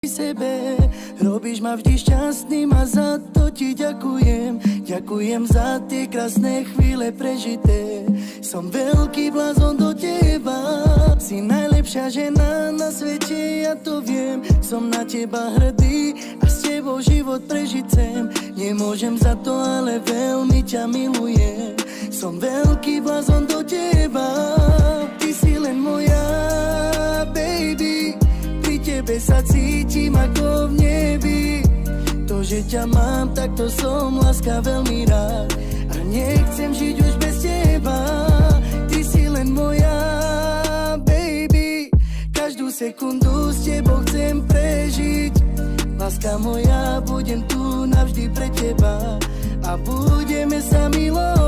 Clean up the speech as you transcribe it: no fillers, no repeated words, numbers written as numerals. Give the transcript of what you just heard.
sebe. Robíš ma vždy šťastným a za to ti ďakujem. Ďakujem za tie krásne chvíle prežité. Som veľký blázon do teba. Si najlepšia žena na svete, ja to viem. Som na teba hrdý a s tebou život prežiť chcem. Nemôžem za to, ale veľmi ťa milujem. Som veľký blázon do teba. Ty si len moja, baby. Pri tebe sa cítim ako v nebi. To, že ťa mám, tak to som láska veľmi rád. A nechcem žiť už bez teba. Ty si len moja, baby. Každú sekundu s tebou chcem prežiť. Láska moja, budem tu navždy pre teba. A budeme sa milovať.